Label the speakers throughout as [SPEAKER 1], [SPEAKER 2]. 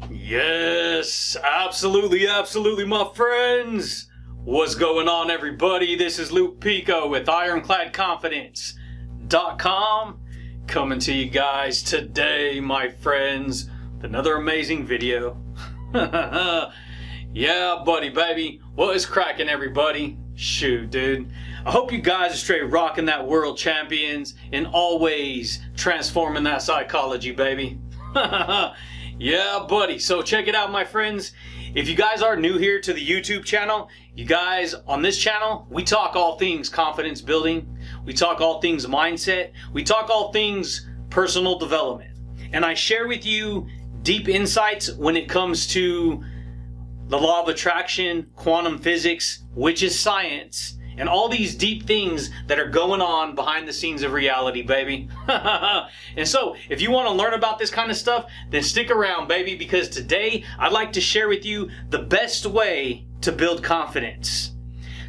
[SPEAKER 1] Yes, absolutely, my friends. What's going on, everybody? This is Luke Pico with IroncladConfidence.com coming to you guys today, my friends, with another amazing video. Yeah, buddy, baby. What is cracking, everybody? Shoot, dude. I hope you guys are straight rocking that world champions and always transforming that psychology, baby. Yeah, buddy. So check it out, my friends. If you guys are new here to the YouTube channel, you guys, on this channel, we talk all things confidence building. We talk all things mindset. We talk all things personal development. And I share with you deep insights when it comes to the law of attraction, quantum physics, which is science, and all these deep things that are going on behind the scenes of reality, baby. And so, if you want to learn about this kind of stuff, then stick around, baby, because today I'd like to share with you the best way to build confidence.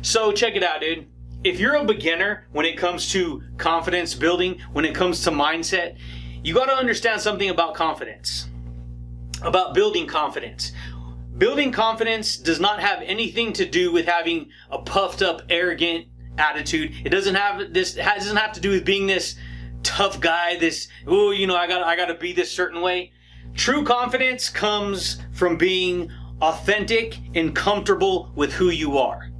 [SPEAKER 1] So, check it out, dude. If you're a beginner when it comes to confidence building, when it comes to mindset, you got to understand something about confidence, about building confidence. Building confidence does not have anything to do with having a puffed up, arrogant attitude. It doesn't have to do with being this tough guy, this, oh, you know, I gotta be this certain way. True confidence comes from being authentic and comfortable with who you are.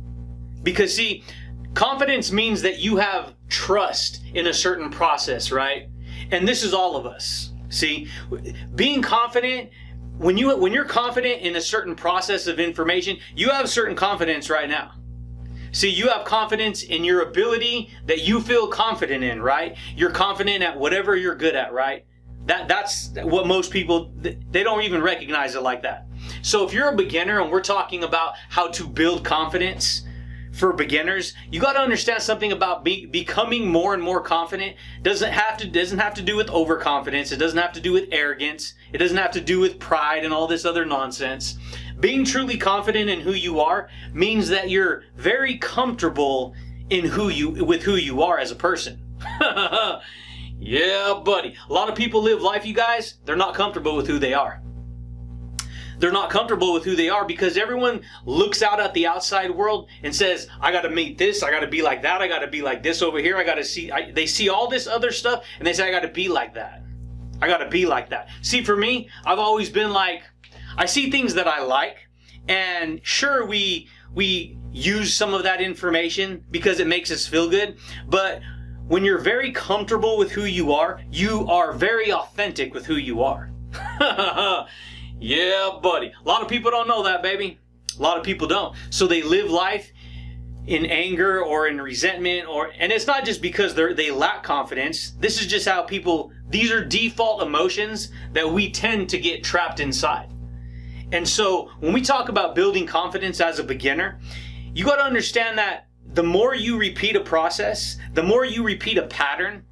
[SPEAKER 1] Because see, confidence means that you have trust in a certain process, right? And this is all of us. See, being confident, when you're confident in a certain process of information, you have certain confidence right now. See, you have confidence in your ability that you feel confident in, right? You're confident at whatever you're good at, right? That's what most people, they don't even recognize it like that. So if you're a beginner and we're talking about how to build confidence for beginners, you got to understand something about becoming more and more confident. Doesn't have to do with overconfidence. It doesn't have to do with arrogance. It doesn't have to do with pride and all this other nonsense. Being truly confident in who you are means that you're very comfortable in with who you are as a person. Yeah, buddy. A lot of people live life, you guys, they're not comfortable with who they are. They're not comfortable with who they are because everyone looks out at the outside world and says, I got to meet this, I got to be like that, I got to be like this over here, they see all this other stuff and they say, I got to be like that. I got to be like that. See, for me, I've always been like, I see things that I like, and sure, we use some of that information because it makes us feel good, but when you're very comfortable with who you are very authentic with who you are. Yeah, buddy. A lot of people don't know that, baby. A lot of people don't. So they live life in anger or in resentment, and it's not just because they lack confidence. This is just how these are default emotions that we tend to get trapped inside. And so when we talk about building confidence as a beginner, you got to understand that the more you repeat a process, the more you repeat a pattern,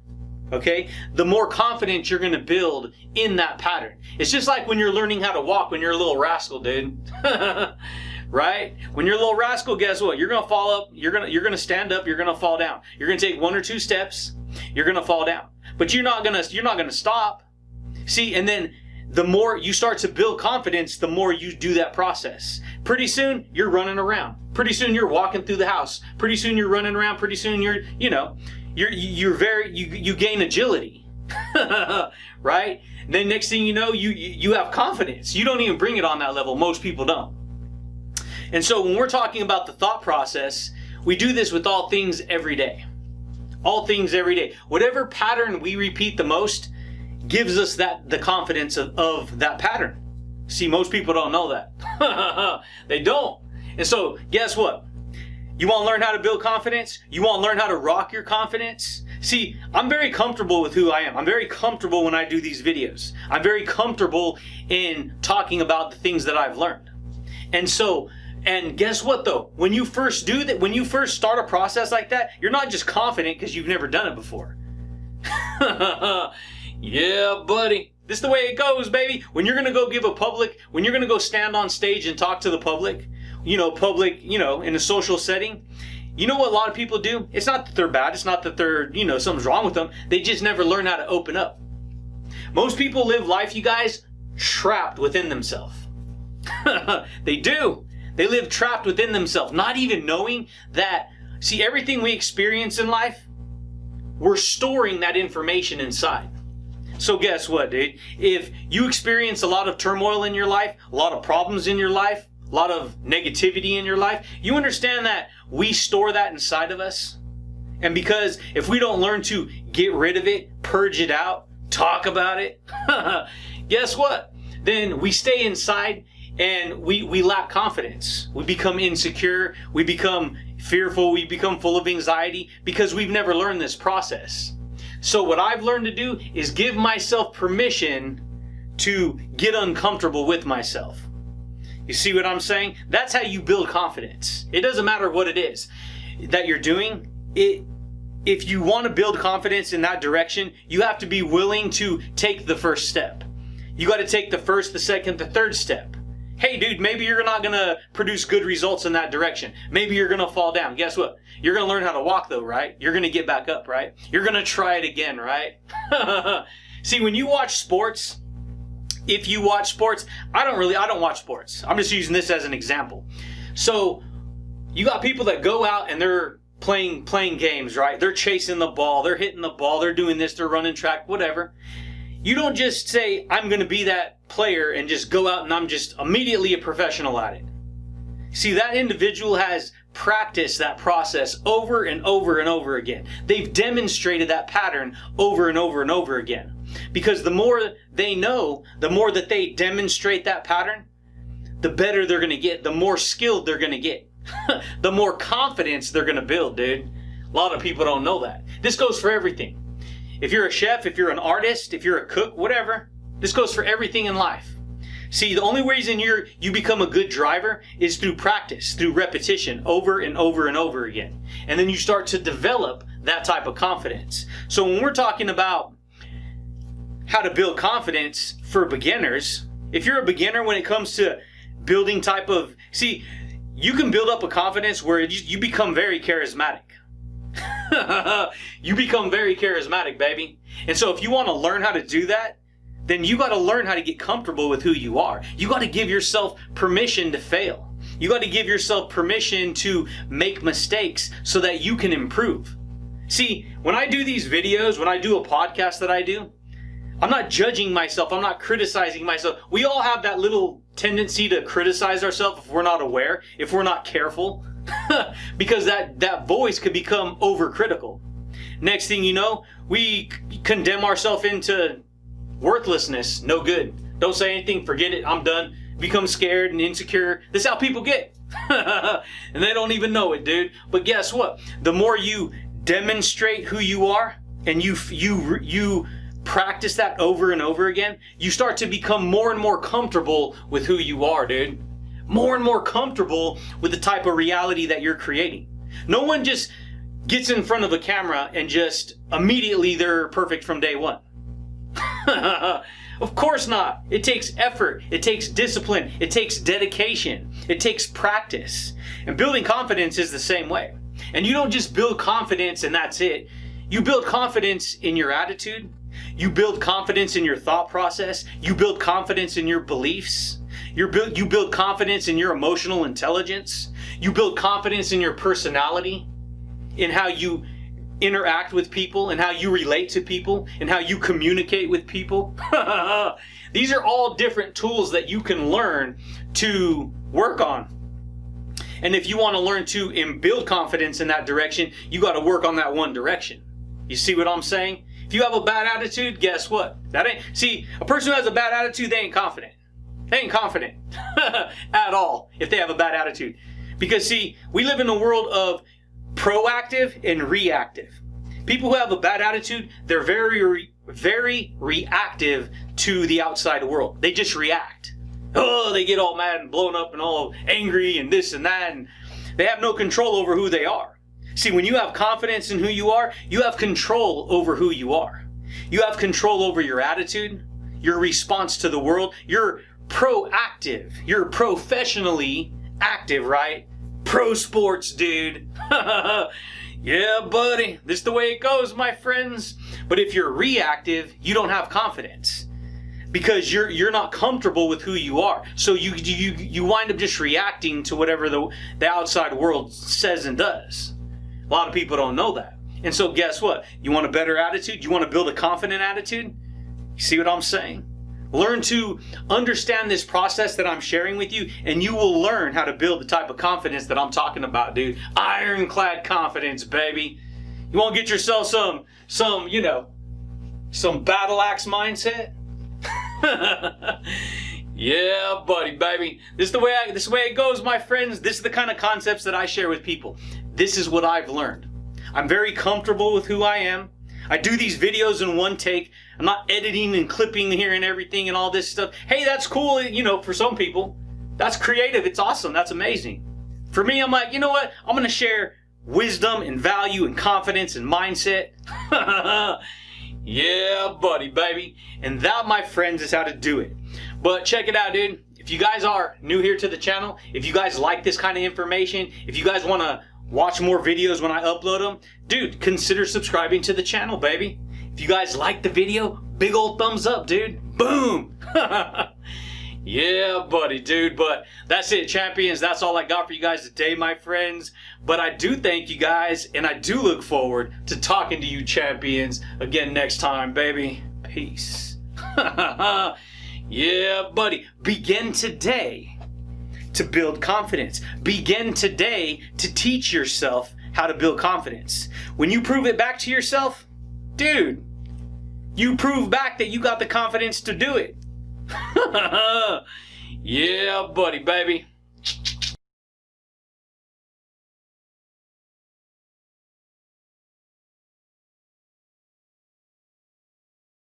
[SPEAKER 1] okay, the more confidence you're going to build in that pattern. It's just like when you're learning how to walk when you're a little rascal, dude. Right? When you're a little rascal, guess what? You're going to fall up, you're going to stand up, you're going to fall down. You're going to take one or two steps, you're going to fall down. But you're not going to stop. See, and then the more you start to build confidence, the more you do that process. Pretty soon, you're running around. Pretty soon, you're walking through the house. Pretty soon, you're running around. Pretty soon, you gain agility. Right? Then next thing you know, you have confidence. You don't even bring it on that level. Most people don't. And so when we're talking about the thought process, we do this with all things every day. All things every day. Whatever pattern we repeat the most gives us the confidence of that pattern. See, most people don't know that. They don't. And so guess what? You want to learn how to build confidence? You want to learn how to rock your confidence? See, I'm very comfortable with who I am. I'm very comfortable when I do these videos. I'm very comfortable in talking about the things that I've learned. And guess what though? When you first do that, when you first start a process like that, you're not just confident because you've never done it before. Yeah, buddy. This is the way it goes, baby. When you're going to go when you're going to go stand on stage and talk to the public, in a social setting, you know what a lot of people do? It's not that they're bad. It's not that they're, something's wrong with them. They just never learn how to open up. Most people live life, you guys, trapped within themselves. They do. They live trapped within themselves, not even knowing that, see, everything we experience in life, we're storing that information inside. So guess what, dude? If you experience a lot of turmoil in your life, a lot of problems in your life, a lot of negativity in your life, you understand that we store that inside of us? And because if we don't learn to get rid of it, purge it out, talk about it, guess what? Then we stay inside and we lack confidence. We become insecure. We become fearful. We become full of anxiety because we've never learned this process. So what I've learned to do is give myself permission to get uncomfortable with myself. You see what I'm saying? That's how you build confidence. It doesn't matter what it is that you're doing. If you want to build confidence in that direction, you have to be willing to take the first step. You got to take the first, the second, the third step. Hey, dude, maybe you're not going to produce good results in that direction. Maybe you're going to fall down. Guess what? You're going to learn how to walk though, right? You're going to get back up, right? You're going to try it again, right? See, when you watch sports, if you watch sports, I don't watch sports. I'm just using this as an example. So you got people that go out and they're playing games, right? They're chasing the ball, they're hitting the ball, they're doing this, they're running track, whatever. You don't just say, I'm going to be that player and just go out and I'm just immediately a professional at it. See, that individual has practiced that process over and over and over again. They've demonstrated that pattern over and over and over again. Because the more they know, the more that they demonstrate that pattern, the better they're going to get, the more skilled they're going to get, the more confidence they're going to build, dude. A lot of people don't know that. This goes for everything. If you're a chef, if you're an artist, if you're a cook, whatever, this goes for everything in life. See, the only reason you become a good driver is through practice, through repetition, over and over and over again. And then you start to develop that type of confidence. So when we're talking about how to build confidence for beginners, if you're a beginner when it comes to building type of, see, you can build up a confidence where you become very charismatic. You become very charismatic, baby. And so if you want to learn how to do that, then you got to learn how to get comfortable with who you are. You got to give yourself permission to fail. You got to give yourself permission to make mistakes so that you can improve. See, when I do these videos, when I do a podcast that I do, I'm not judging myself. I'm not criticizing myself. We all have that little tendency to criticize ourselves if we're not aware, if we're not careful, because that voice could become overcritical. Next thing you know, we condemn ourselves into worthlessness, no good. Don't say anything, forget it, I'm done. Become scared and insecure. This is how people get. And they don't even know it, dude. But guess what? The more you demonstrate who you are and you practice that over and over again, you start to become more and more comfortable with who you are, dude. More and more comfortable with the type of reality that you're creating. No one just gets in front of a camera and just immediately they're perfect from day one. Of course not. It takes effort. It takes discipline. It takes dedication. It takes practice. And building confidence is the same way. And you don't just build confidence and that's it. You build confidence in your attitude. You build confidence in your thought process. You build confidence in your beliefs. You build confidence in your emotional intelligence. You build confidence in your personality, in how you interact with people and how you relate to people and how you communicate with people. These are all different tools that you can learn to work on. And if you want to learn to build confidence in that direction, you got to work on that one direction. You see what I'm saying? If you have a bad attitude, guess what? See, a person who has a bad attitude, they ain't confident. They ain't confident at all if they have a bad attitude. Because see, we live in a world of proactive and reactive. People who have a bad attitude, they're very reactive to the outside world. They just react. Oh, they get all mad and blown up and all angry and this and that, and they have no control over who they are. See, when you have confidence in who you are, you have control over who you are. You have control over your attitude, your response to the world. You're proactive. You're professionally active, right? Pro sports, dude. Yeah, buddy. This is the way it goes, my friends. But if you're reactive, you don't have confidence. because you're not comfortable with who you are. So you wind up just reacting to whatever the outside world says and does. A lot of people don't know that. And so guess what? You want a better attitude? You want to build a confident attitude? You see what I'm saying? Learn to understand this process that I'm sharing with you, and you will learn how to build the type of confidence that I'm talking about, dude. Ironclad confidence, baby. You want to get yourself some battle axe mindset? Yeah, buddy, baby. This is the way it goes, my friends. This is the kind of concepts that I share with people. This is what I've learned. I'm very comfortable with who I am. I do these videos in one take. I'm not editing and clipping here and everything and all this stuff. Hey, that's cool, for some people. That's creative. It's awesome. That's amazing. For me, I'm like, you know what? I'm going to share wisdom and value and confidence and mindset. Yeah, buddy, baby. And that, my friends, is how to do it. But check it out, dude. If you guys are new here to the channel, if you guys like this kind of information, if you guys want to watch more videos when I upload them, dude, consider subscribing to the channel, baby. If you guys like the video, big old thumbs up, dude. Boom. Yeah, buddy, dude. But that's it, champions. That's all I got for you guys today, my friends. But I do thank you guys, and I do look forward to talking to you, champions, again next time, baby. Peace. Yeah, buddy. Begin today to build confidence. Begin today to teach yourself how to build confidence. When you prove it back to yourself, dude, you prove back that you got the confidence to do it. Yeah, buddy, baby.